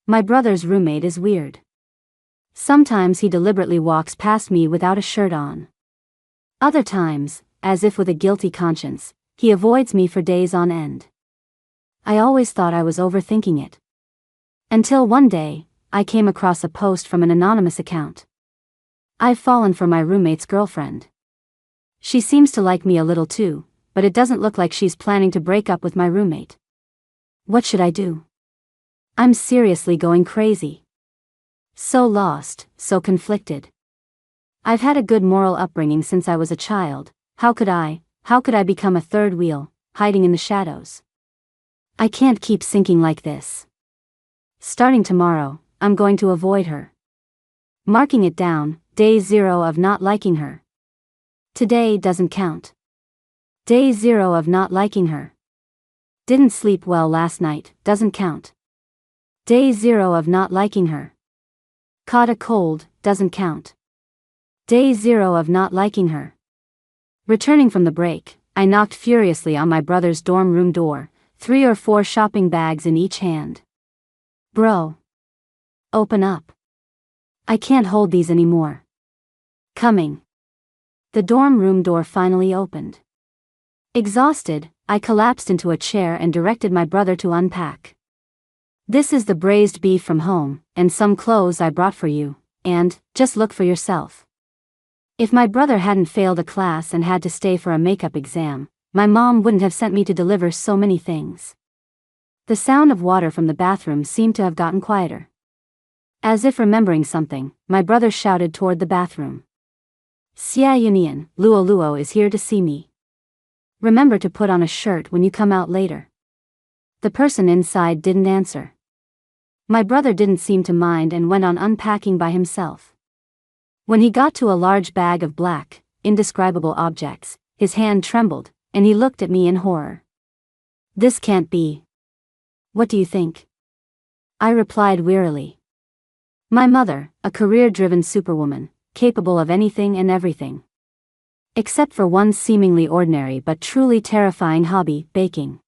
My brother's roommate is weird. Sometimes he deliberately walks past me without a shirt on. Other times, as if with a guilty conscience, he avoids me for days on end. I always thought I was overthinking it. Until one day, I came across a post from an anonymous account. I've fallen for my roommate's girlfriend. She seems to like me a little too, but it doesn't look like she's planning to break up with my roommate. What should I do? I'm seriously going crazy. So lost, so conflicted. I've had a good moral upbringing since I was a child. How could I become a third wheel, hiding in the shadows? I can't keep sinking like this. Starting tomorrow, I'm going to avoid her. Marking it down, day 0 of not liking her. Today doesn't count. Day 0 of not liking her. Didn't sleep well last night, doesn't count. Day 0 of not liking her. Caught a cold, doesn't count. Day 0 of not liking her. Returning from the break, I knocked furiously on my brother's dorm room door, 3 or 4 shopping bags in each hand. Bro. Open up. I can't hold these anymore. Coming. The dorm room door finally opened. Exhausted, I collapsed into a chair and directed my brother to unpack. This is the braised beef from home, and some clothes I brought for you, and, just look for yourself. If my brother hadn't failed a class and had to stay for a makeup exam, my mom wouldn't have sent me to deliver so many things. The sound of water from the bathroom seemed to have gotten quieter. As if remembering something, my brother shouted toward the bathroom. Sia Union, Luo Luo is here to see me. Remember to put on a shirt when you come out later. The person inside didn't answer. My brother didn't seem to mind and went on unpacking by himself. When he got to a large bag of black, indescribable objects, his hand trembled, and he looked at me in horror. This can't be. What do you think? I replied wearily. My mother, a career-driven superwoman, capable of anything and everything. Except for one seemingly ordinary but truly terrifying hobby, baking.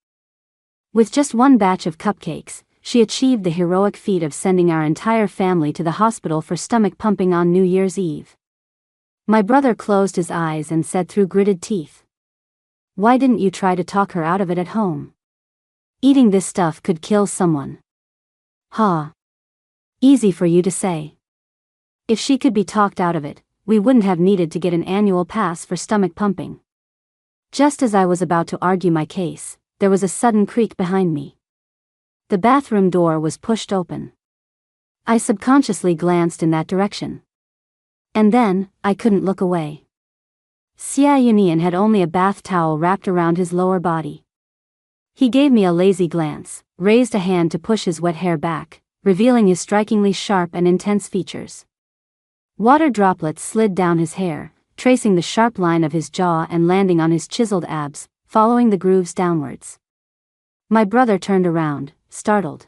With just one batch of cupcakes, she achieved the heroic feat of sending our entire family to the hospital for stomach pumping on New Year's Eve. My brother closed his eyes and said through gritted teeth. Why didn't you try to talk her out of it at home? Eating this stuff could kill someone. Ha. Easy for you to say. If she could be talked out of it, we wouldn't have needed to get an annual pass for stomach pumping. Just as I was about to argue my case, there was a sudden creak behind me. The bathroom door was pushed open. I subconsciously glanced in that direction. And then, I couldn't look away. Sia Yunian had only a bath towel wrapped around his lower body. He gave me a lazy glance, raised a hand to push his wet hair back, revealing his strikingly sharp and intense features. Water droplets slid down his hair, tracing the sharp line of his jaw and landing on his chiseled abs, following the grooves downwards. My brother turned around, startled.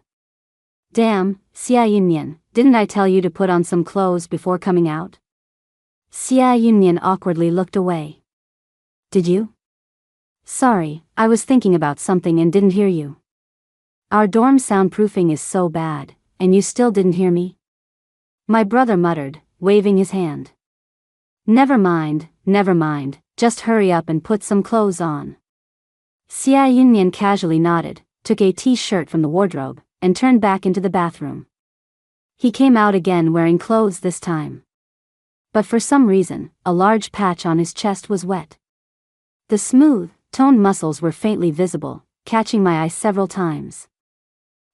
Damn, Sia Yunyan, didn't I tell you to put on some clothes before coming out? Sia Yunyan awkwardly looked away. Did you? Sorry, I was thinking about something and didn't hear you. Our dorm soundproofing is so bad, and you still didn't hear me? My brother muttered, waving his hand. Never mind, just hurry up and put some clothes on. Sia Yunyan casually nodded, took a t-shirt from the wardrobe, and turned back into the bathroom. He came out again wearing clothes this time. But for some reason, a large patch on his chest was wet. The smooth, toned muscles were faintly visible, catching my eye several times.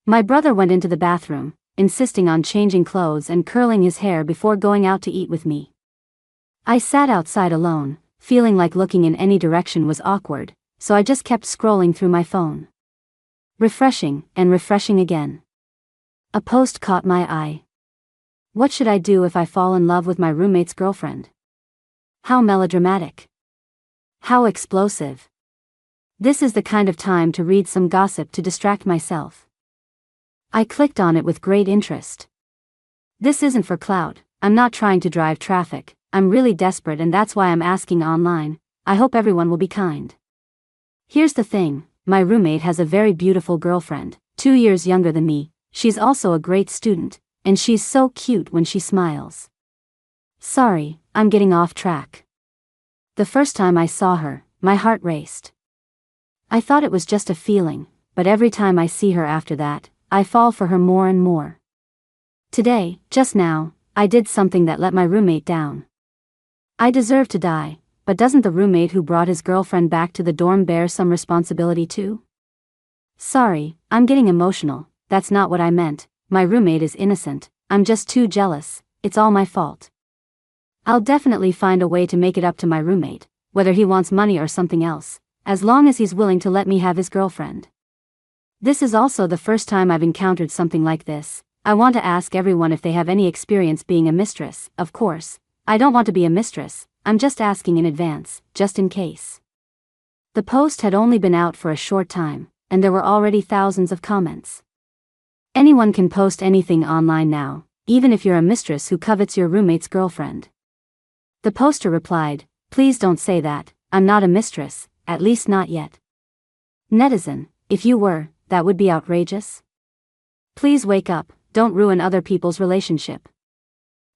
My brother went into the bathroom, insisting on changing clothes and curling his hair before going out to eat with me. I sat outside alone, feeling like looking in any direction was awkward, so I just kept scrolling through my phone. Refreshing and refreshing again. A post caught my eye. What should I do if I fall in love with my roommate's girlfriend? How melodramatic. How explosive. This is the kind of time to read some gossip to distract myself. I clicked on it with great interest. This isn't for clout, I'm not trying to drive traffic, I'm really desperate and that's why I'm asking online. I hope everyone will be kind. Here's the thing, my roommate has a very beautiful girlfriend, 2 years younger than me. she's also a great student, and she's so cute when she smiles. Sorry, I'm getting off track. The first time I saw her, my heart raced. I thought it was just a feeling, but every time I see her after that, I fall for her more and more. Today, just now, I did something that let my roommate down. I deserve to die, but doesn't the roommate who brought his girlfriend back to the dorm bear some responsibility too? Sorry, I'm getting emotional, that's not what I meant, my roommate is innocent, I'm just too jealous, it's all my fault. I'll definitely find a way to make it up to my roommate, whether he wants money or something else, as long as he's willing to let me have his girlfriend. This is also the first time I've encountered something like this. I want to ask everyone if they have any experience being a mistress. Of course, I don't want to be a mistress, I'm just asking in advance, just in case. The post had only been out for a short time, and there were already thousands of comments. Anyone can post anything online now, even if you're a mistress who covets your roommate's girlfriend. The poster replied, "Please don't say that, I'm not a mistress, at least not yet." Netizen, if you were, that would be outrageous. Please wake up, don't ruin other people's relationship.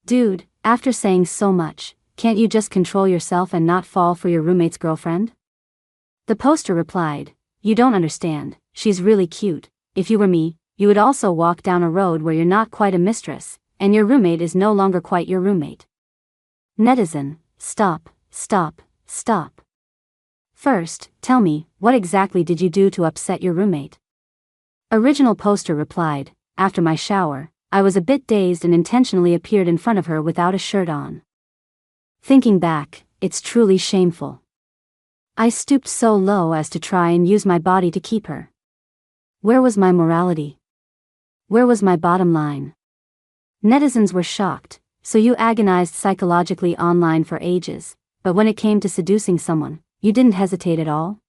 Dude, after saying so much, can't you just control yourself and not fall for your roommate's girlfriend? The poster replied, "You don't understand, she's really cute. If you were me, you would also walk down a road where you're not quite a mistress, and your roommate is no longer quite your roommate." Netizen, stop, stop, stop. First, tell me, what exactly did you do to upset your roommate? Original poster replied, "After my shower, I was a bit dazed and intentionally appeared in front of her without a shirt on. Thinking back, it's truly shameful. I stooped so low as to try and use my body to keep her. Where was my morality? Where was my bottom line?" Netizens were shocked. So you agonized psychologically online for ages, but when it came to seducing someone, you didn't hesitate at all?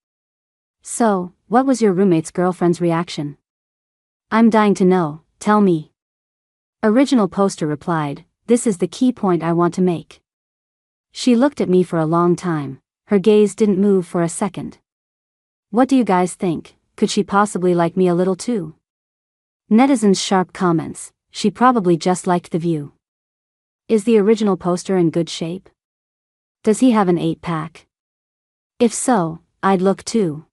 So, what was your roommate's girlfriend's reaction? I'm dying to know, tell me. Original poster replied, "This is the key point I want to make. She looked at me for a long time, her gaze didn't move for a second. What do you guys think, could she possibly like me a little too?" Netizens' sharp comments, "She probably just liked the view. Is the original poster in good shape? Does he have an 8-pack? If so, I'd look too.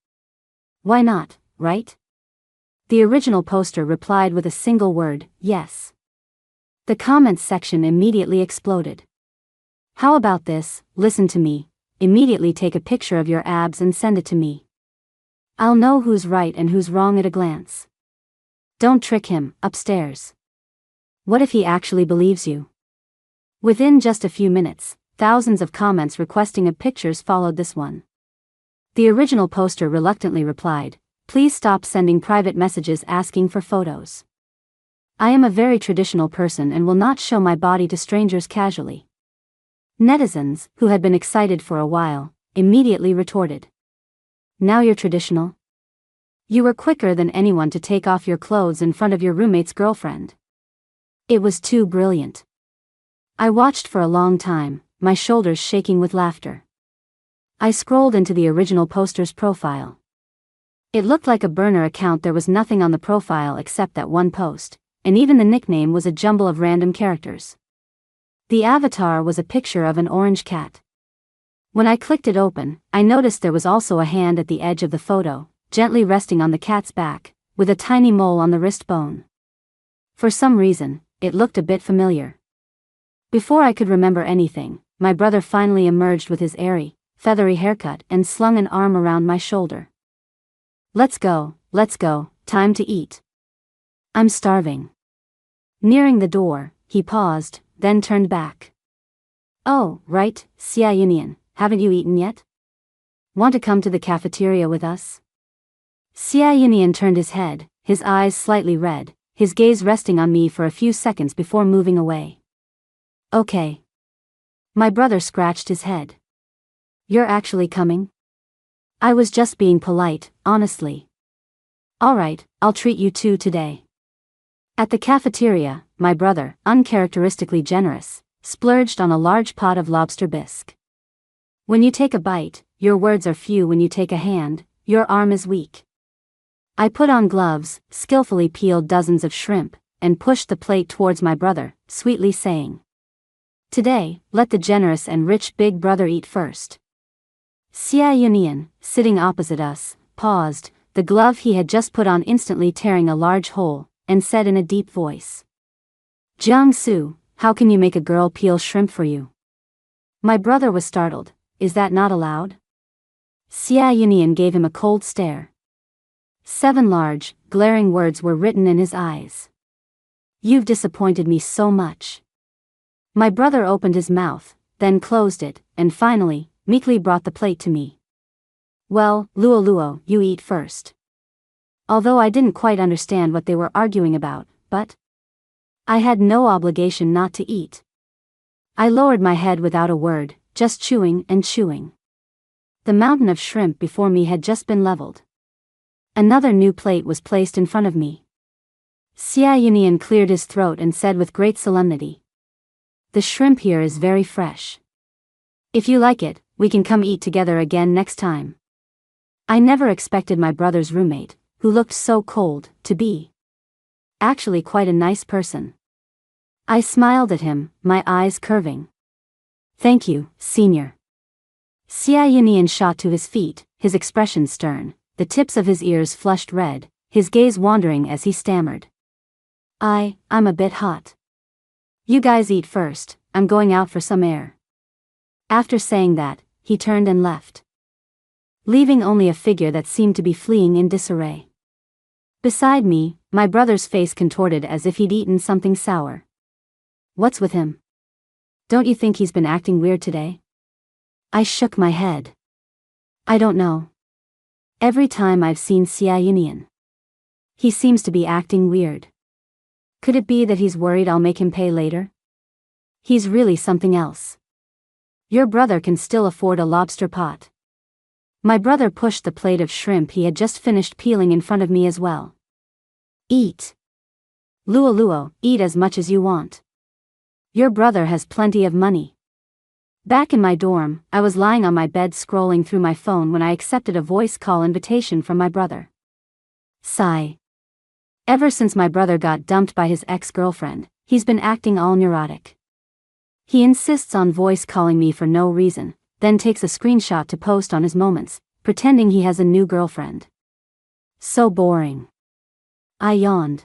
Why not, right?" The original poster replied with a single word, "Yes." The comments section immediately exploded. "How about this, listen to me, immediately take a picture of your abs and send it to me. I'll know who's right and who's wrong at a glance. Don't trick him, upstairs. What if he actually believes you?" Within just a few minutes, thousands of comments requesting of pictures followed this one. The original poster reluctantly replied, "Please stop sending private messages asking for photos. I am a very traditional person and will not show my body to strangers casually." Netizens, who had been excited for a while, immediately retorted, "Now you're traditional? You were quicker than anyone to take off your clothes in front of your roommate's girlfriend." It was too brilliant. I watched for a long time, my shoulders shaking with laughter. I scrolled into the original poster's profile. It looked like a burner account. There was nothing on the profile except that one post, and even the nickname was a jumble of random characters. The avatar was a picture of an orange cat. When I clicked it open, I noticed there was also a hand at the edge of the photo, gently resting on the cat's back, with a tiny mole on the wrist bone. For some reason, it looked a bit familiar. Before I could remember anything, my brother finally emerged with his airy, feathery haircut and slung an arm around my shoulder. Let's go, time to eat. I'm starving." Nearing the door, he paused, then turned back. "Oh, right, Xia Yunian, haven't you eaten yet? Want to come to the cafeteria with us?" Xia Yunian turned his head, his eyes slightly red, his gaze resting on me for a few seconds before moving away. "Okay." My brother scratched his head. "You're actually coming?" "I was just being polite, honestly." "Alright, I'll treat you too today." At the cafeteria, my brother, uncharacteristically generous, splurged on a large pot of lobster bisque. When you take a bite, your words are few. When you take a hand, your arm is weak. I put on gloves, skillfully peeled dozens of shrimp, and pushed the plate towards my brother, sweetly saying, "Today, let the generous and rich big brother eat first." Xia Yunian, sitting opposite us, paused, the glove he had just put on instantly tearing a large hole, and said in a deep voice, "Jiang Su, how can you make a girl peel shrimp for you?" My brother was startled. "Is that not allowed?" Xia Yunian gave him a cold stare. 7 large, glaring words were written in his eyes. "You've disappointed me so much." My brother opened his mouth, then closed it, and finally, meekly brought the plate to me. "Well, Luo Luo, you eat first." Although I didn't quite understand what they were arguing about, but I had no obligation not to eat. I lowered my head without a word, just chewing and chewing. The mountain of shrimp before me had just been leveled. Another new plate was placed in front of me. Xia Yunian cleared his throat and said with great solemnity, "The shrimp here is very fresh. If you like it, we can come eat together again next time." I never expected my brother's roommate, who looked so cold, to be actually quite a nice person. I smiled at him, my eyes curving. "Thank you, senior." Xia Yunian shot to his feet, his expression stern, the tips of his ears flushed red, his gaze wandering as he stammered, I'm a bit hot. You guys eat first, I'm going out for some air." After saying that, he turned and left, leaving only a figure that seemed to be fleeing in disarray. Beside me, my brother's face contorted as if he'd eaten something sour. "What's with him? Don't you think he's been acting weird today?" I shook my head. "I don't know. Every time I've seen Xia Yunian, he seems to be acting weird. Could it be that he's worried I'll make him pay later? He's really something else. Your brother can still afford a lobster pot." My brother pushed the plate of shrimp he had just finished peeling in front of me as well. "Eat. Luo Luo, eat as much as you want. Your brother has plenty of money." Back in my dorm, I was lying on my bed scrolling through my phone when I accepted a voice call invitation from my brother. Sigh. Ever since my brother got dumped by his ex-girlfriend, he's been acting all neurotic. He insists on voice calling me for no reason, then takes a screenshot to post on his moments, pretending he has a new girlfriend. So boring. I yawned.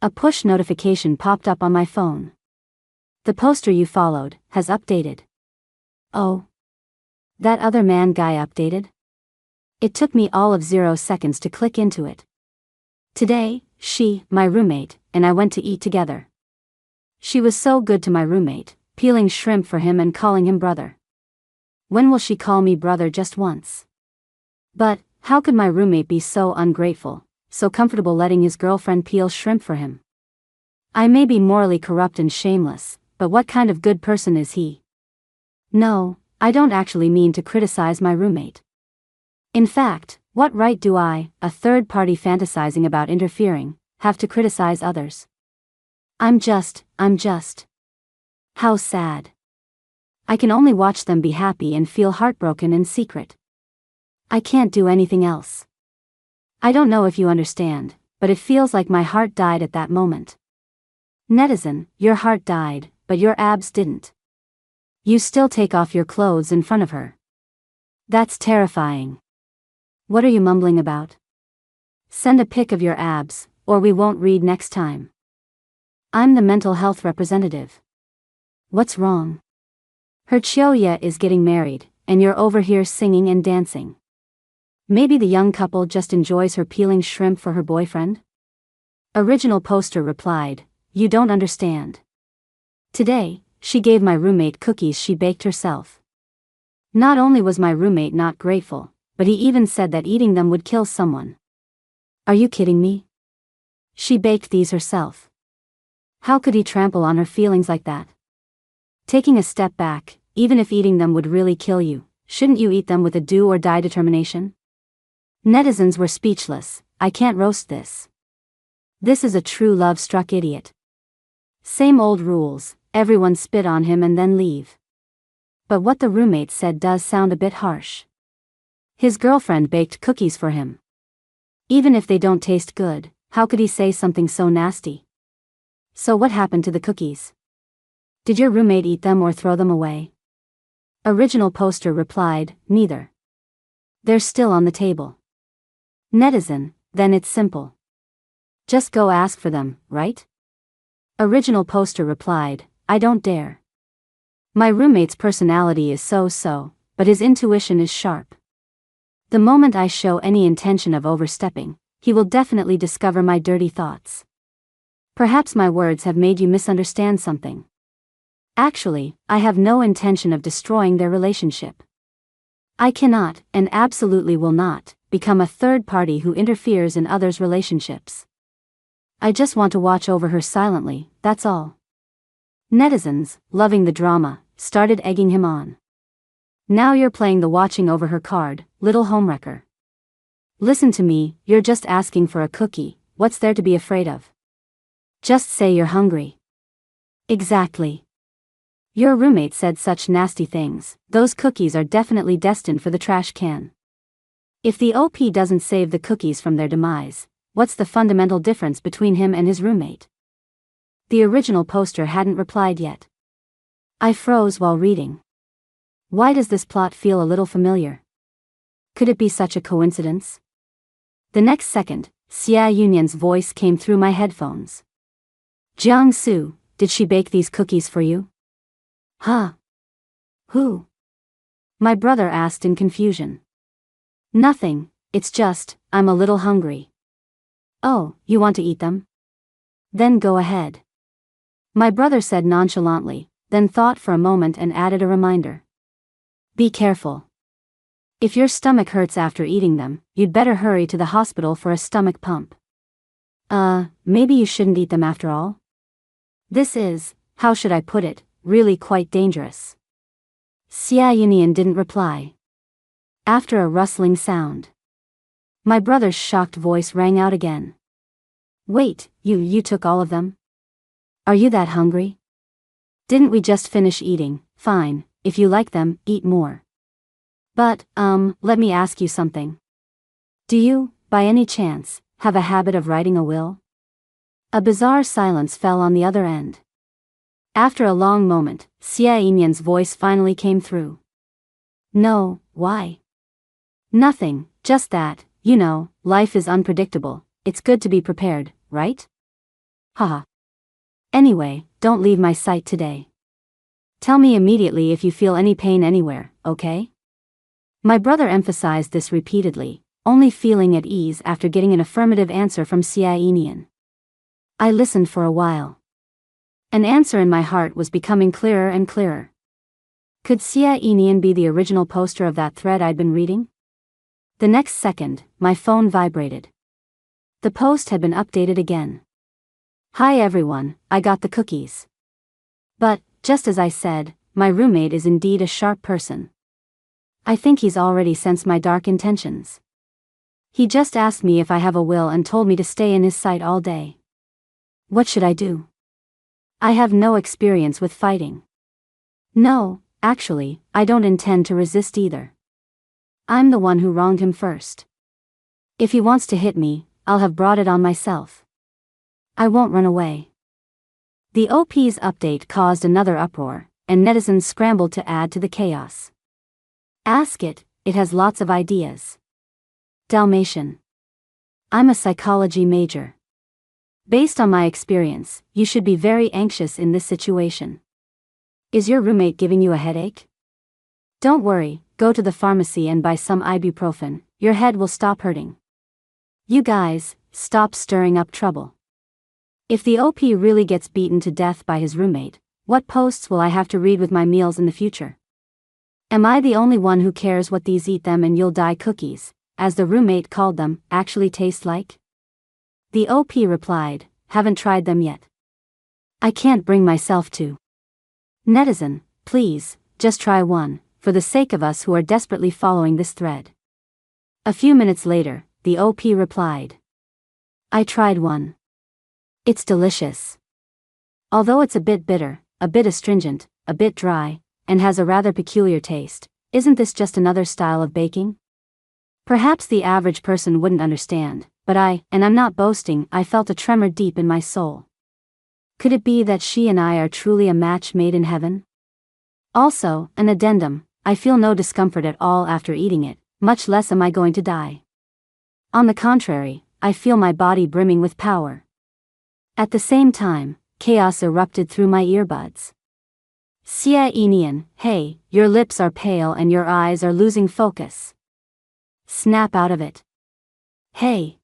A push notification popped up on my phone. "The poster you followed has updated." Oh. That other man guy updated? It took me all of 0 seconds to click into it. Today, she, my roommate, and I went to eat together. She was so good to my roommate, peeling shrimp for him and calling him brother. When will she call me brother just once? But, how could my roommate be so ungrateful, so comfortable letting his girlfriend peel shrimp for him? I may be morally corrupt and shameless, but what kind of good person is he? No, I don't actually mean to criticize my roommate. In fact, what right do I, a third party fantasizing about interfering, have to criticize others? I'm just. How sad. I can only watch them be happy and feel heartbroken in secret. I can't do anything else. I don't know if you understand, but it feels like my heart died at that moment. Netizen, your heart died, but your abs didn't. You still take off your clothes in front of her. That's terrifying. What are you mumbling about? Send a pic of your abs, or we won't read next time. I'm the mental health representative. What's wrong? Her Chioya is getting married, and you're over here singing and dancing. Maybe the young couple just enjoys her peeling shrimp for her boyfriend? Original poster replied, "You don't understand. Today, she gave my roommate cookies she baked herself. Not only was my roommate not grateful, but he even said that eating them would kill someone. Are you kidding me? She baked these herself. How could he trample on her feelings like that? Taking a step back, even if eating them would really kill you, shouldn't you eat them with a do-or-die determination?" Netizens were speechless. I can't roast this. This is a true love-struck idiot. Same old rules, everyone spit on him and then leave. But what the roommate said does sound a bit harsh. His girlfriend baked cookies for him. Even if they don't taste good, how could he say something so nasty? So what happened to the cookies? Did your roommate eat them or throw them away? Original poster replied, neither. They're still on the table. Netizen, then it's simple. Just go ask for them, right? Original poster replied, I don't dare. My roommate's personality is so-so, but his intuition is sharp. The moment I show any intention of overstepping, he will definitely discover my dirty thoughts. Perhaps my words have made you misunderstand something. Actually, I have no intention of destroying their relationship. I cannot, and absolutely will not, become a third party who interferes in others' relationships. I just want to watch over her silently, that's all. Netizens, loving the drama, started egging him on. Now you're playing the watching over her card, little homewrecker. Listen to me, you're just asking for a cookie, what's there to be afraid of? Just say you're hungry. Exactly. Your roommate said such nasty things, those cookies are definitely destined for the trash can. If the OP doesn't save the cookies from their demise, what's the fundamental difference between him and his roommate? The original poster hadn't replied yet. I froze while reading. Why does this plot feel a little familiar? Could it be such a coincidence? The next second, Xia Yunyan's voice came through my headphones. Jiangsu, did she bake these cookies for you? Huh? Who? My brother asked in confusion. Nothing, it's just, I'm a little hungry. Oh, you want to eat them? Then go ahead. My brother said nonchalantly, then thought for a moment and added a reminder. Be careful. If your stomach hurts after eating them, you'd better hurry to the hospital for a stomach pump. Maybe you shouldn't eat them after all? This is, how should I put it, really quite dangerous. Xia Yunyan didn't reply. After a rustling sound, my brother's shocked voice rang out again. Wait, you took all of them? Are you that hungry? Didn't we just finish eating? Fine, if you like them, eat more. But, let me ask you something. Do you, by any chance, have a habit of writing a will? A bizarre silence fell on the other end. After a long moment, Xia Yunyan's voice finally came through. No, why? Nothing, just that, you know, life is unpredictable, it's good to be prepared, right? Haha. Anyway, don't leave my sight today. Tell me immediately if you feel any pain anywhere, okay? My brother emphasized this repeatedly, only feeling at ease after getting an affirmative answer from Xia Yunyan. I listened for a while. An answer in my heart was becoming clearer and clearer. Could Xia Yunyan be the original poster of that thread I'd been reading? The next second, my phone vibrated. The post had been updated again. Hi everyone, I got the cookies. But, just as I said, my roommate is indeed a sharp person. I think he's already sensed my dark intentions. He just asked me if I have a will and told me to stay in his sight all day. What should I do? I have no experience with fighting. No, actually, I don't intend to resist either. I'm the one who wronged him first. If he wants to hit me, I'll have brought it on myself. I won't run away. The OP's update caused another uproar, and netizens scrambled to add to the chaos. Ask it, it has lots of ideas. Dalmatian. I'm a psychology major. Based on my experience, you should be very anxious in this situation. Is your roommate giving you a headache? Don't worry, go to the pharmacy and buy some ibuprofen, your head will stop hurting. You guys, stop stirring up trouble. If the OP really gets beaten to death by his roommate, what posts will I have to read with my meals in the future? Am I the only one who cares what these eat them and you'll die cookies, as the roommate called them, actually taste like? The OP replied, haven't tried them yet. I can't bring myself to. Netizen, please, just try one, for the sake of us who are desperately following this thread. A few minutes later, the OP replied. I tried one. It's delicious. Although it's a bit bitter, a bit astringent, a bit dry, and has a rather peculiar taste, isn't this just another style of baking? Perhaps the average person wouldn't understand, but and I'm not boasting, I felt a tremor deep in my soul. Could it be that she and I are truly a match made in heaven? Also, an addendum, I feel no discomfort at all after eating it, much less am I going to die. On the contrary, I feel my body brimming with power. At the same time, chaos erupted through my earbuds. Xia Inian, hey, your lips are pale and your eyes are losing focus. Snap out of it. Hey.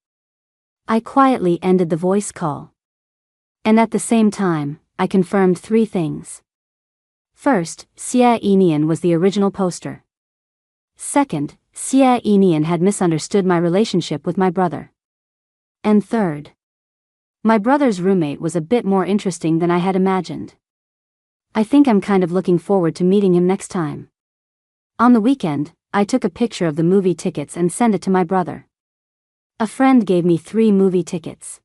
I quietly ended the voice call. And at the same time, I confirmed 3 things. First, Xia Inian was the original poster. Second, Xia Inian had misunderstood my relationship with my brother. And third, my brother's roommate was a bit more interesting than I had imagined. I think I'm kind of looking forward to meeting him next time. On the weekend, I took a picture of the movie tickets and sent it to my brother. A friend gave me 3 movie tickets.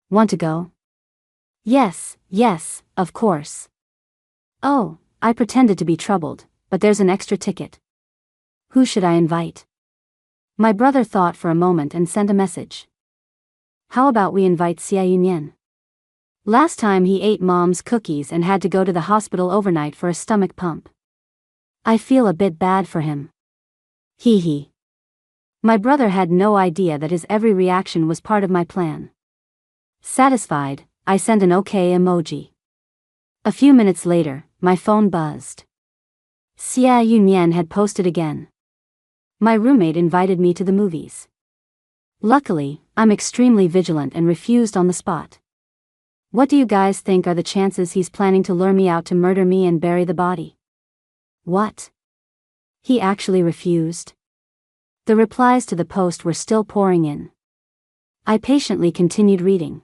Want to go? Yes, of course. Oh, I pretended to be troubled, but there's an extra ticket. Who should I invite? My brother thought for a moment and sent a message. How about we invite Xia Yunyan? Last time he ate mom's cookies and had to go to the hospital overnight for a stomach pump. I feel a bit bad for him. Hee hee. My brother had no idea that his every reaction was part of my plan. Satisfied, I sent an okay emoji. A few minutes later, my phone buzzed. Xia Yunyan had posted again. My roommate invited me to the movies. Luckily, I'm extremely vigilant and refused on the spot. What do you guys think are the chances he's planning to lure me out to murder me and bury the body? What? He actually refused? The replies to the post were still pouring in. I patiently continued reading.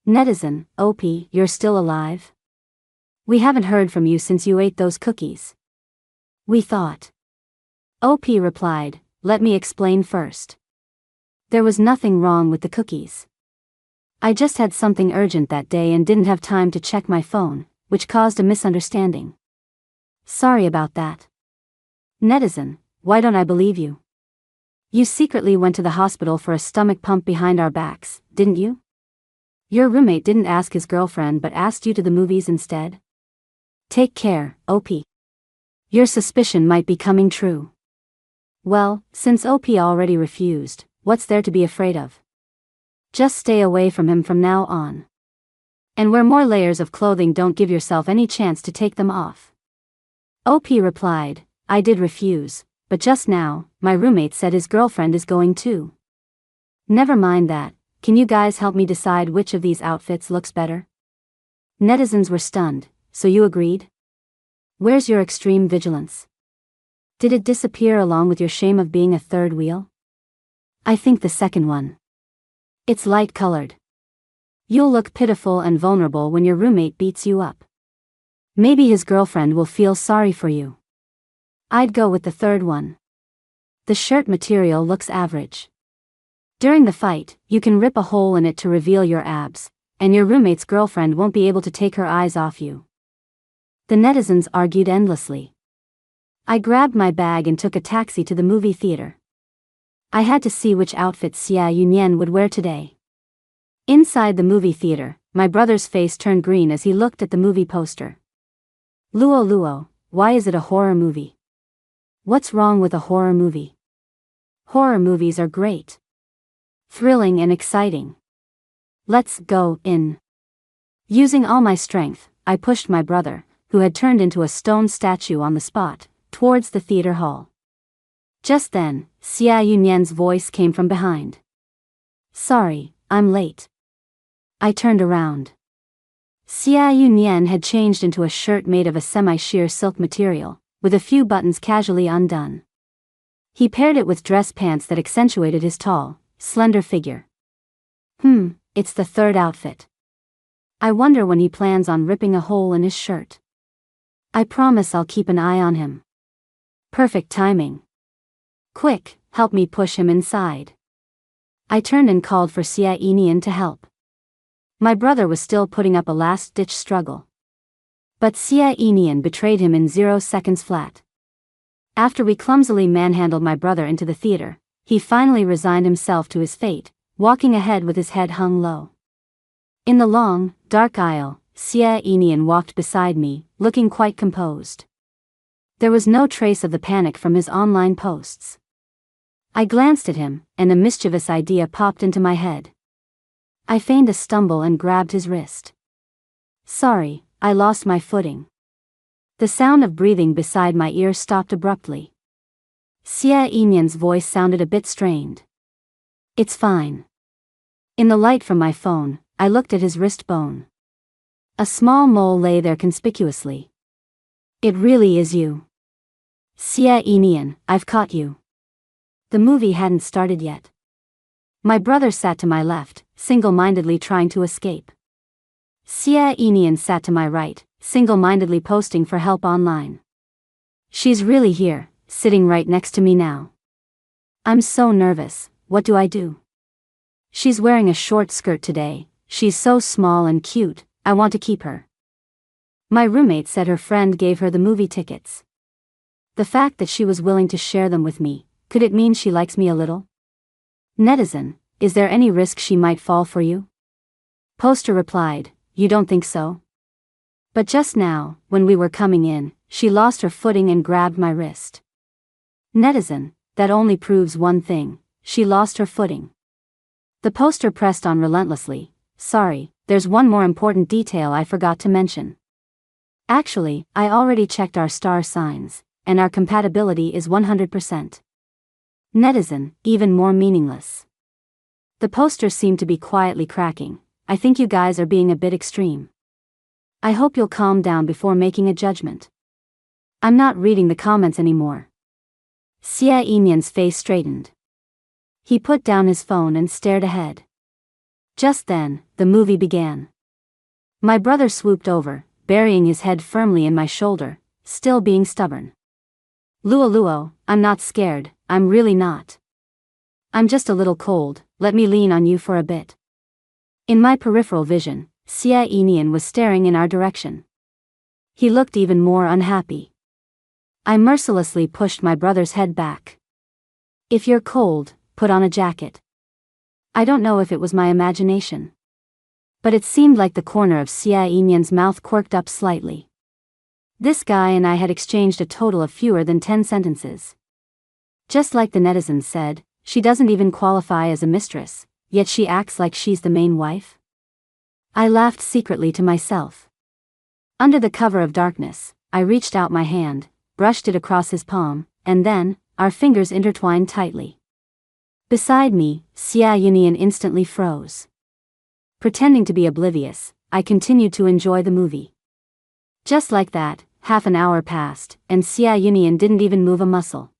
Netizen, OP, you're still alive? We haven't heard from you since you ate those cookies. We thought. OP replied, let me explain first. There was nothing wrong with the cookies. I just had something urgent that day and didn't have time to check my phone, which caused a misunderstanding. Sorry about that. Netizen, why don't I believe you? You secretly went to the hospital for a stomach pump behind our backs, didn't you? Your roommate didn't ask his girlfriend but asked you to the movies instead? Take care, OP. Your suspicion might be coming true. Well, since OP already refused, what's there to be afraid of? Just stay away from him from now on. And wear more layers of clothing, don't give yourself any chance to take them off. OP replied, I did refuse, but just now, my roommate said his girlfriend is going too. Never mind that, can you guys help me decide which of these outfits looks better? Netizens were stunned, so you agreed? Where's your extreme vigilance? Did it disappear along with your shame of being a third wheel? I think the second one. It's light-colored. You'll look pitiful and vulnerable when your roommate beats you up. Maybe his girlfriend will feel sorry for you. I'd go with the third one. The shirt material looks average. During the fight, you can rip a hole in it to reveal your abs, and your roommate's girlfriend won't be able to take her eyes off you. The netizens argued endlessly. I grabbed my bag and took a taxi to the movie theater. I had to see which outfit Xia Yunyan would wear today. Inside the movie theater, my brother's face turned green as he looked at the movie poster. Luo, why is it a horror movie? What's wrong with a horror movie? Horror movies are great. Thrilling and exciting. Let's go in. Using all my strength, I pushed my brother, who had turned into a stone statue on the spot, towards the theater hall. Just then, Xia Yunyan's voice came from behind. Sorry, I'm late. I turned around. Xia Yunyan had changed into a shirt made of a semi-sheer silk material, with a few buttons casually undone. He paired it with dress pants that accentuated his tall, slender figure. It's the third outfit. I wonder when he plans on ripping a hole in his shirt. I promise I'll keep an eye on him. Perfect timing. Quick, help me push him inside. I turned and called for Xia Yunyan to help. My brother was still putting up a last-ditch struggle. But Xia Yunyan betrayed him in 0 seconds flat. After we clumsily manhandled my brother into the theater, he finally resigned himself to his fate, walking ahead with his head hung low. In the long, dark aisle, Sia Enian walked beside me, looking quite composed. There was no trace of the panic from his online posts. I glanced at him, and a mischievous idea popped into my head. I feigned a stumble and grabbed his wrist. Sorry, I lost my footing. The sound of breathing beside my ear stopped abruptly. Sia Enian's voice sounded a bit strained. It's fine. In the light from my phone, I looked at his wrist bone. A small mole lay there conspicuously. It really is you. Sia Enian, I've caught you. The movie hadn't started yet. My brother sat to my left, single-mindedly trying to escape. Sia Enian sat to my right, single-mindedly posting for help online. She's really here, sitting right next to me now. I'm so nervous, what do I do? She's wearing a short skirt today, she's so small and cute, I want to keep her. My roommate said her friend gave her the movie tickets. The fact that she was willing to share them with me, could it mean she likes me a little? Netizen, is there any risk she might fall for you? Poster replied, you don't think so? But just now, when we were coming in, she lost her footing and grabbed my wrist. Netizen, that only proves one thing, she lost her footing. The poster pressed on relentlessly, sorry, there's one more important detail I forgot to mention. Actually, I already checked our star signs, and our compatibility is 100%. Netizen, even more meaningless. The poster seemed to be quietly cracking. I think you guys are being a bit extreme. I hope you'll calm down before making a judgment. I'm not reading the comments anymore. Sia Enian's face straightened. He put down his phone and stared ahead. Just then, the movie began. My brother swooped over, burying his head firmly in my shoulder, still being stubborn. Luo, I'm not scared, I'm really not. I'm just a little cold, let me lean on you for a bit. In my peripheral vision, Sia Enian was staring in our direction. He looked even more unhappy. I mercilessly pushed my brother's head back. If you're cold, put on a jacket. I don't know if it was my imagination. But it seemed like the corner of Sia Enian's mouth quirked up slightly. This guy and I had exchanged a total of fewer than 10 sentences. Just like the netizens said, she doesn't even qualify as a mistress, yet she acts like she's the main wife. I laughed secretly to myself. Under the cover of darkness, I reached out my hand, brushed it across his palm, and then, our fingers intertwined tightly. Beside me, Sia Enian instantly froze. Pretending to be oblivious, I continued to enjoy the movie. Just like that, half an hour passed, and Sia Enian didn't even move a muscle.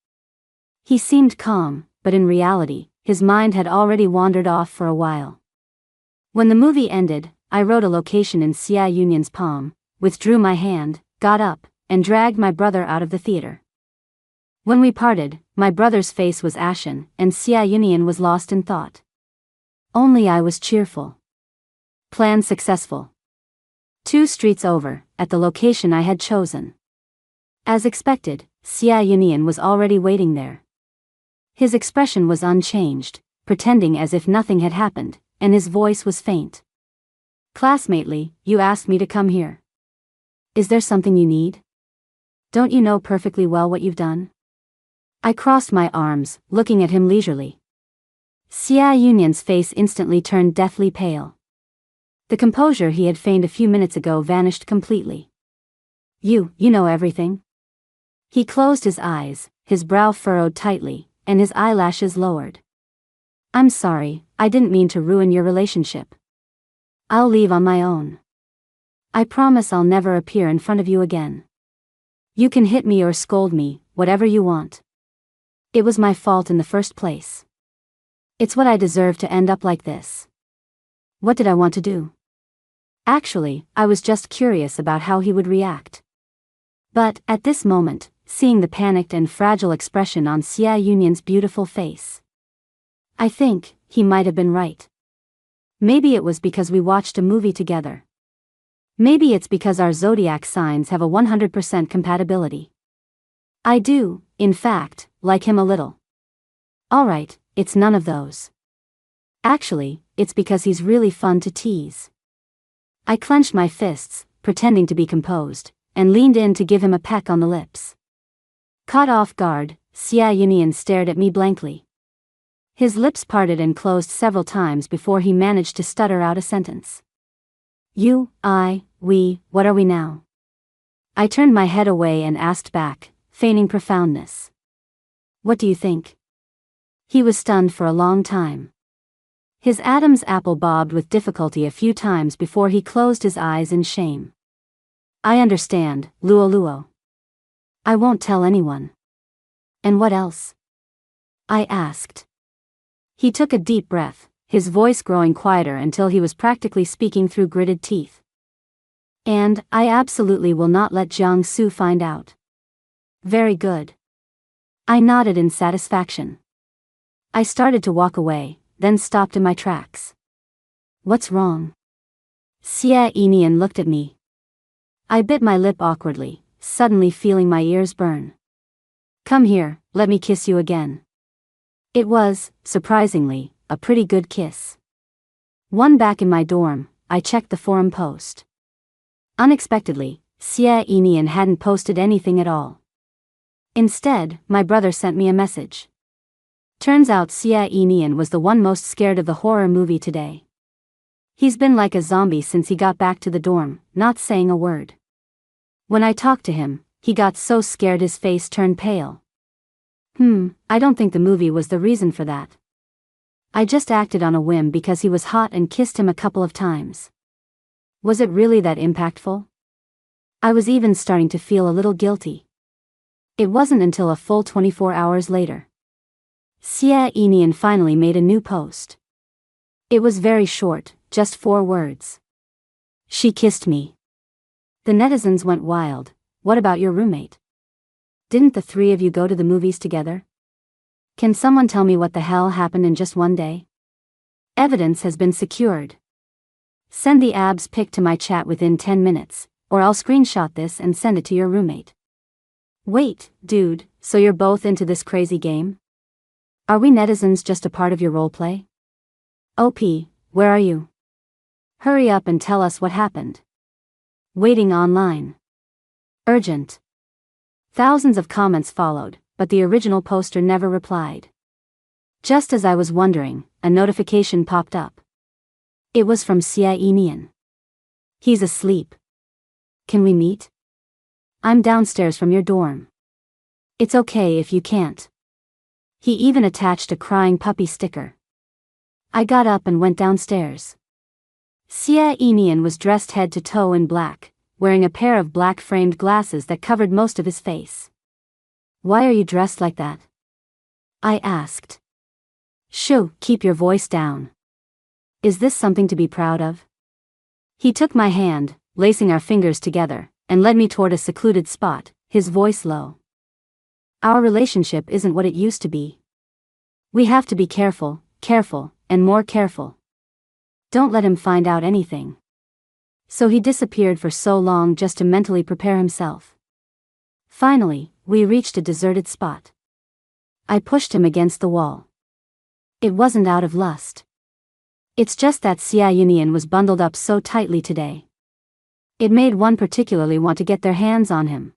He seemed calm, but in reality, his mind had already wandered off for a while. When the movie ended, I wrote a location in Sia Enian's palm, withdrew my hand, got up, and dragged my brother out of the theater. When we parted, my brother's face was ashen, and Sia Enian was lost in thought. Only I was cheerful. Plan successful. 2 streets over, at the location I had chosen. As expected, Sia Enian was already waiting there. His expression was unchanged, pretending as if nothing had happened, and his voice was faint. Classmately, you asked me to come here. Is there something you need? Don't you know perfectly well what you've done? I crossed my arms, looking at him leisurely. Sia Enian's face instantly turned deathly pale. The composure he had feigned a few minutes ago vanished completely. You know everything? He closed his eyes, his brow furrowed tightly, and his eyelashes lowered. I'm sorry, I didn't mean to ruin your relationship. I'll leave on my own. I promise I'll never appear in front of you again. You can hit me or scold me, whatever you want. It was my fault in the first place. It's what I deserve to end up like this. What did I want to do? Actually, I was just curious about how he would react. But, at this moment, seeing the panicked and fragile expression on Sia Enian's beautiful face, I think, he might have been right. Maybe it was because we watched a movie together. Maybe it's because our zodiac signs have a 100% compatibility. I do, in fact, like him a little. Alright, it's none of those. Actually, it's because he's really fun to tease. I clenched my fists, pretending to be composed, and leaned in to give him a peck on the lips. Caught off guard, Xia Yunian stared at me blankly. His lips parted and closed several times before he managed to stutter out a sentence. You, I, we, what are we now? I turned my head away and asked back, feigning profoundness. What do you think? He was stunned for a long time. His Adam's apple bobbed with difficulty a few times before he closed his eyes in shame. I understand, Luo Luo. I won't tell anyone. And what else? I asked. He took a deep breath, his voice growing quieter until he was practically speaking through gritted teeth. And I absolutely will not let Jiang Su find out. Very good. I nodded in satisfaction. I started to walk away, then stopped in my tracks. What's wrong? Xia Yunian looked at me. I bit my lip awkwardly, suddenly feeling my ears burn. Come here, let me kiss you again. It was, surprisingly, a pretty good kiss. One back in my dorm, I checked the forum post. Unexpectedly, Xia Yunian hadn't posted anything at all. Instead, my brother sent me a message. Turns out Xia Yunian was the one most scared of the horror movie today. He's been like a zombie since he got back to the dorm, not saying a word. When I talked to him, he got so scared his face turned pale. I don't think the movie was the reason for that. I just acted on a whim because he was hot and kissed him a couple of times. Was it really that impactful? I was even starting to feel a little guilty. It wasn't until a full 24 hours later. Xia Yunian finally made a new post. It was very short, just 4 words. She kissed me. The netizens went wild. What about your roommate? Didn't the 3 of you go to the movies together? Can someone tell me what the hell happened in just one day? Evidence has been secured. Send the abs pic to my chat within 10 minutes, or I'll screenshot this and send it to your roommate. Wait, dude, so you're both into this crazy game? Are we netizens just a part of your roleplay? OP, where are you? Hurry up and tell us what happened. Waiting online. Urgent. Thousands of comments followed, but the original poster never replied. Just as I was wondering, a notification popped up. It was from Xia Yunian. He's asleep. Can we meet? I'm downstairs from your dorm. It's okay if you can't. He even attached a crying puppy sticker. I got up and went downstairs. Xia Yunian was dressed head to toe in black, wearing a pair of black framed glasses that covered most of his face. Why are you dressed like that? I asked. Shoo, keep your voice down. Is this something to be proud of? He took my hand, lacing our fingers together, and led me toward a secluded spot, his voice low. Our relationship isn't what it used to be. We have to be careful, and more careful. Don't let him find out anything. So he disappeared for so long just to mentally prepare himself. Finally, we reached a deserted spot. I pushed him against the wall. It wasn't out of lust. It's just that Xia Yunian was bundled up so tightly today. It made one particularly want to get their hands on him.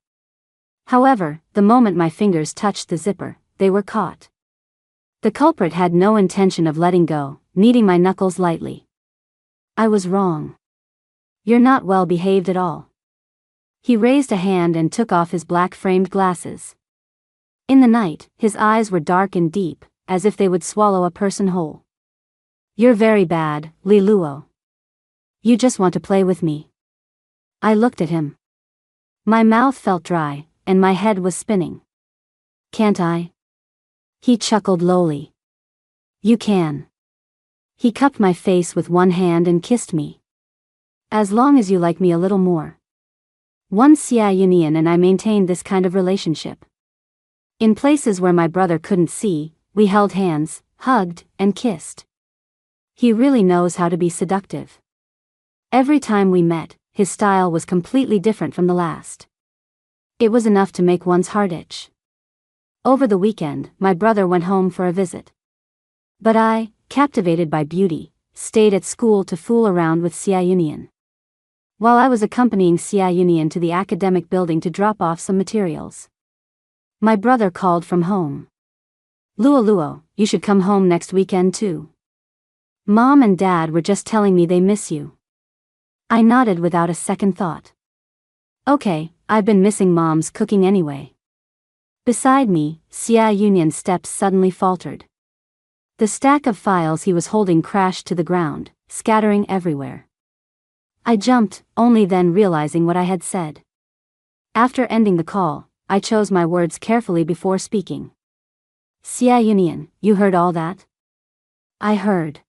However, the moment my fingers touched the zipper, they were caught. The culprit had no intention of letting go, kneading my knuckles lightly. I was wrong. You're not well behaved at all. He raised a hand and took off his black-framed glasses. In the night, his eyes were dark and deep, as if they would swallow a person whole. You're very bad, Li Luo. You just want to play with me. I looked at him. My mouth felt dry, and my head was spinning. Can't I? He chuckled lowly. You can. He cupped my face with one hand and kissed me. As long as you like me a little more. Once Xia Yunian and I maintained this kind of relationship. In places where my brother couldn't see, we held hands, hugged, and kissed. He really knows how to be seductive. Every time we met, his style was completely different from the last. It was enough to make one's heart itch. Over the weekend, my brother went home for a visit. But I, captivated by beauty, stayed at school to fool around with Xia Yunian. While I was accompanying Xia Yunian to the academic building to drop off some materials, my brother called from home. "Luo Luo, you should come home next weekend too. Mom and Dad were just telling me they miss you." I nodded without a second thought. "Okay, I've been missing Mom's cooking anyway." Beside me, Xia Yunian's steps suddenly faltered. The stack of files he was holding crashed to the ground, scattering everywhere. I jumped, only then realizing what I had said. After ending the call, I chose my words carefully before speaking. "Xia Yunian, you heard all that?" "I heard."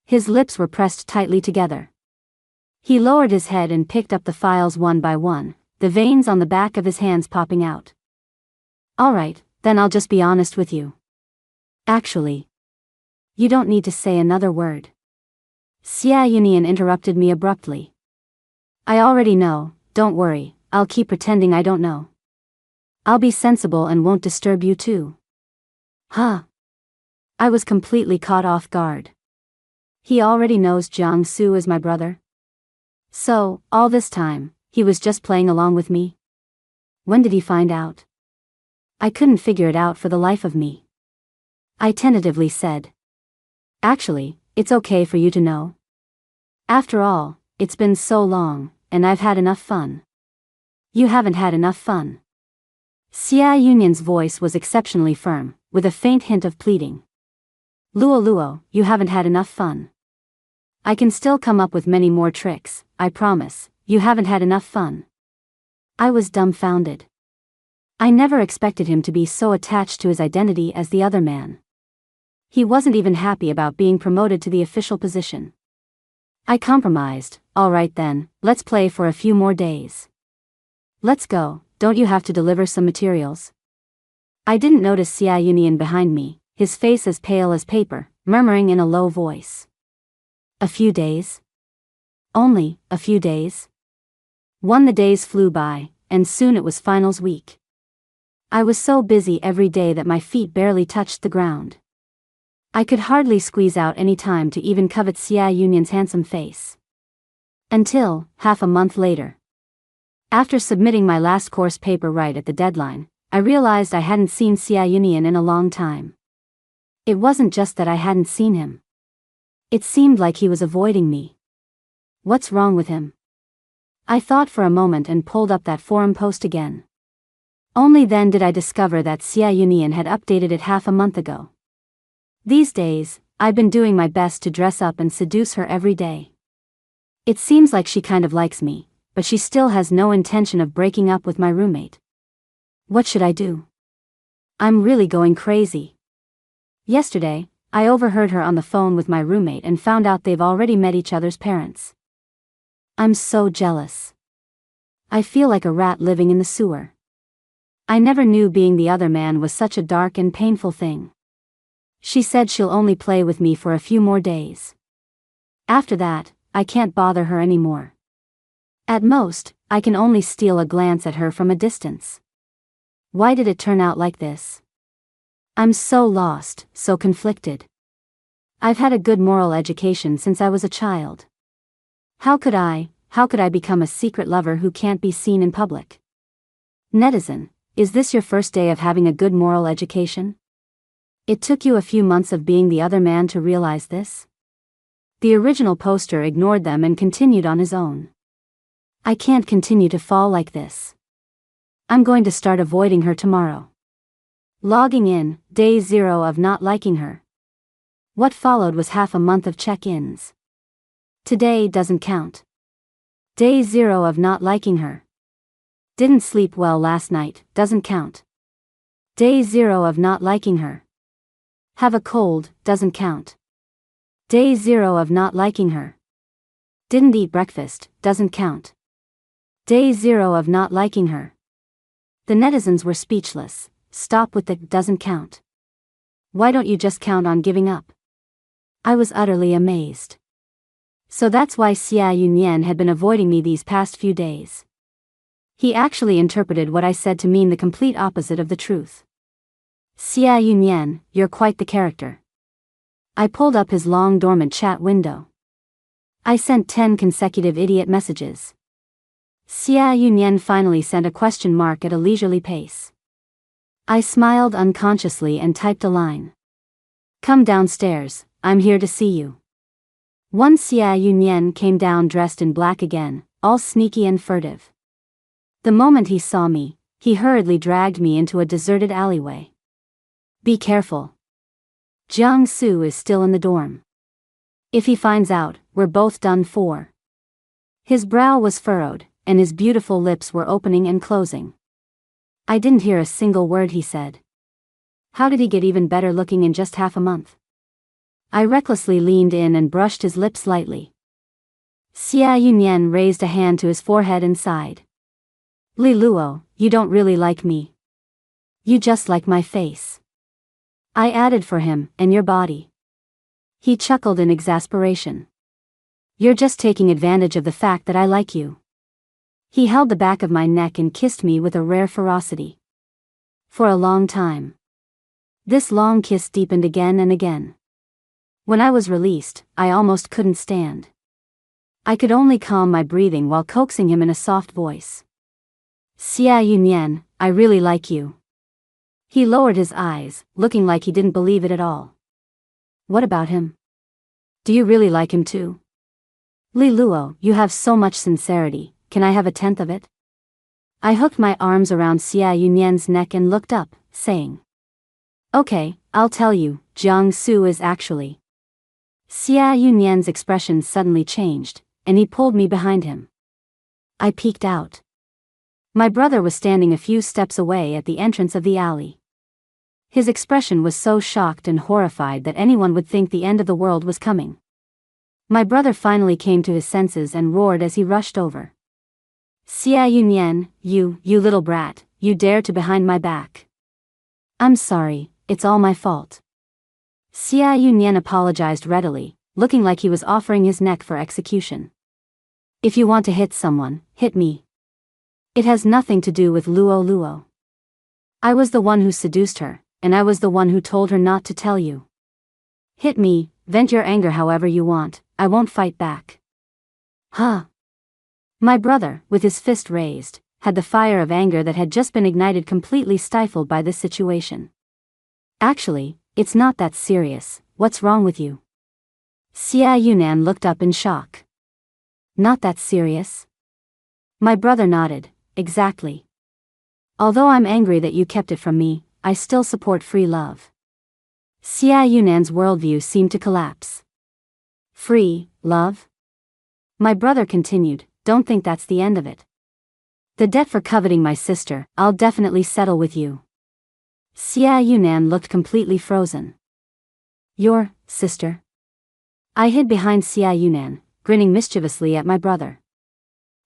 His lips were pressed tightly together. He lowered his head and picked up the files one by one, the veins on the back of his hands popping out. "All right, then I'll just be honest with you. Actually, you don't need to say another word." Xia Yunian interrupted me abruptly. "I already know, don't worry, I'll keep pretending I don't know. I'll be sensible and won't disturb you too." Huh? I was completely caught off guard. He already knows Jiang Su is my brother? So, all this time, he was just playing along with me? When did he find out? I couldn't figure it out for the life of me. I tentatively said, "Actually, it's okay for you to know. After all, it's been so long, and I've had enough fun." "You haven't had enough fun." Xia Yunian's voice was exceptionally firm, with a faint hint of pleading. "Luo Luo, you haven't had enough fun. I can still come up with many more tricks, I promise. You haven't had enough fun." I was dumbfounded. I never expected him to be so attached to his identity as the other man. He wasn't even happy about being promoted to the official position. I compromised. "All right then, let's play for a few more days." "Let's go, don't you have to deliver some materials?" I didn't notice Xia Yunian behind me, his face as pale as paper, murmuring in a low voice. "A few days? Only a few days?" The days flew by, and soon it was finals week. I was so busy every day that my feet barely touched the ground. I could hardly squeeze out any time to even covet Xia Yunian's handsome face. Until, half a month later. After submitting my last course paper right at the deadline, I realized I hadn't seen Xia Yunian in a long time. It wasn't just that I hadn't seen him. It seemed like he was avoiding me. What's wrong with him? I thought for a moment and pulled up that forum post again. Only then did I discover that Xia Yunian had updated it half a month ago. These days, I've been doing my best to dress up and seduce her every day. It seems like she kind of likes me, but she still has no intention of breaking up with my roommate. What should I do? I'm really going crazy. Yesterday, I overheard her on the phone with my roommate and found out they've already met each other's parents. I'm so jealous. I feel like a rat living in the sewer. I never knew being the other man was such a dark and painful thing. She said she'll only play with me for a few more days. After that, I can't bother her anymore. At most, I can only steal a glance at her from a distance. Why did it turn out like this? I'm so lost, so conflicted. I've had a good moral education since I was a child. How could I become a secret lover who can't be seen in public? Netizen, is this your first day of having a good moral education? It took you a few months of being the other man to realize this? The original poster ignored them and continued on his own. I can't continue to fall like this. I'm going to start avoiding her tomorrow. Logging in, day 0 of not liking her. What followed was half a month of check-ins. Today doesn't count. Day 0 of not liking her. Didn't sleep well last night, doesn't count. Day 0 of not liking her. Have a cold, doesn't count. Day 0 of not liking her. Didn't eat breakfast, doesn't count. Day 0 of not liking her. The netizens were speechless. Stop with the doesn't count. Why don't you just count on giving up? I was utterly amazed. So that's why Xia Yunian had been avoiding me these past few days. He actually interpreted what I said to mean the complete opposite of the truth. Xia Yunian, you're quite the character. I pulled up his long dormant chat window. I sent 10 consecutive idiot messages. Xia Yunyan finally sent a question mark at a leisurely pace. I smiled unconsciously and typed a line. Come downstairs, I'm here to see you. Once Xia Yunyan came down dressed in black again, all sneaky and furtive. The moment he saw me, he hurriedly dragged me into a deserted alleyway. Be careful. Jiang Su is still in the dorm. If he finds out, we're both done for. His brow was furrowed, and his beautiful lips were opening and closing. I didn't hear a single word he said. How did he get even better looking in just half a month? I recklessly leaned in and brushed his lips lightly. Xia Yunyan raised a hand to his forehead and sighed. Li Luo, you don't really like me. You just like my face. I added for him, and your body. He chuckled in exasperation. You're just taking advantage of the fact that I like you. He held the back of my neck and kissed me with a rare ferocity. For a long time. This long kiss deepened again and again. When I was released, I almost couldn't stand. I could only calm my breathing while coaxing him in a soft voice. Xia Yunyan, I really like you. He lowered his eyes, looking like he didn't believe it at all. What about him? Do you really like him too? Li Luo, you have so much sincerity, can I have a tenth of it? I hooked my arms around Xia Yunyan's neck and looked up, saying. Okay, I'll tell you, Jiang Su is actually. Xia Yunyan's expression suddenly changed, and he pulled me behind him. I peeked out. My brother was standing a few steps away at the entrance of the alley. His expression was so shocked and horrified that anyone would think the end of the world was coming. My brother finally came to his senses and roared as he rushed over. Xia Yunyan, you little brat, you dare to behind my back. I'm sorry, it's all my fault. Xia Yunyan apologized readily, looking like he was offering his neck for execution. If you want to hit someone, hit me. It has nothing to do with Luo Luo. I was the one who seduced her, and I was the one who told her not to tell you. Hit me, vent your anger however you want, I won't fight back. Huh? My brother, with his fist raised, had the fire of anger that had just been ignited completely stifled by this situation. Actually, it's not that serious, what's wrong with you? Xia Yunyan looked up in shock. Not that serious? My brother nodded, exactly. Although I'm angry that you kept it from me, I still support free love. Xia Yunyan's worldview seemed to collapse. Free love? My brother continued, don't think that's the end of it. The debt for coveting my sister, I'll definitely settle with you. Xia Yunyan looked completely frozen. Your sister? I hid behind Xia Yunyan, grinning mischievously at my brother.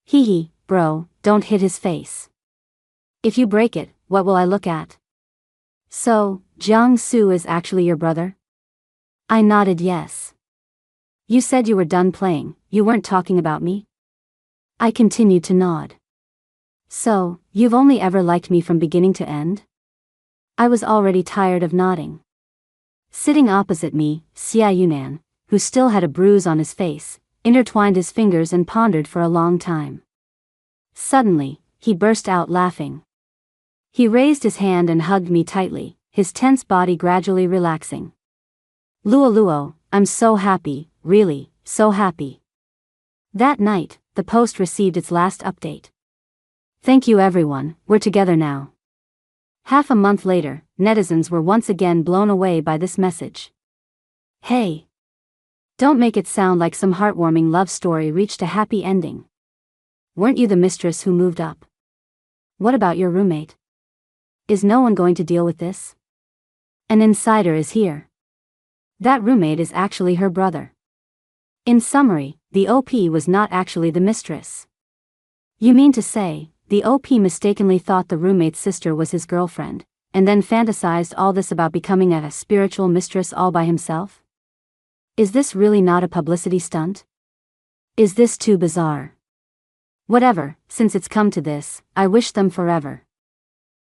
Hee, bro, don't hit his face. If you break it, what will I look at? So, Jiang Su is actually your brother? I nodded yes. You said you were done playing, you weren't talking about me? I continued to nod. So, you've only ever liked me from beginning to end? I was already tired of nodding. Sitting opposite me, Xia Yunyan, who still had a bruise on his face, intertwined his fingers and pondered for a long time. Suddenly, he burst out laughing. He raised his hand and hugged me tightly, his tense body gradually relaxing. Luo Luo, I'm so happy, really, so happy. That night, the post received its last update. Thank you everyone, we're together now. Half a month later, netizens were once again blown away by this message. Hey! Don't make it sound like some heartwarming love story reached a happy ending. Weren't you the mistress who moved up? What about your roommate? Is no one going to deal with this? An insider is here. That roommate is actually her brother. In summary, the OP was not actually the mistress. You mean to say, the OP mistakenly thought the roommate's sister was his girlfriend, and then fantasized all this about becoming a spiritual mistress all by himself? Is this really not a publicity stunt? Is this too bizarre? Whatever, since it's come to this, I wish them forever.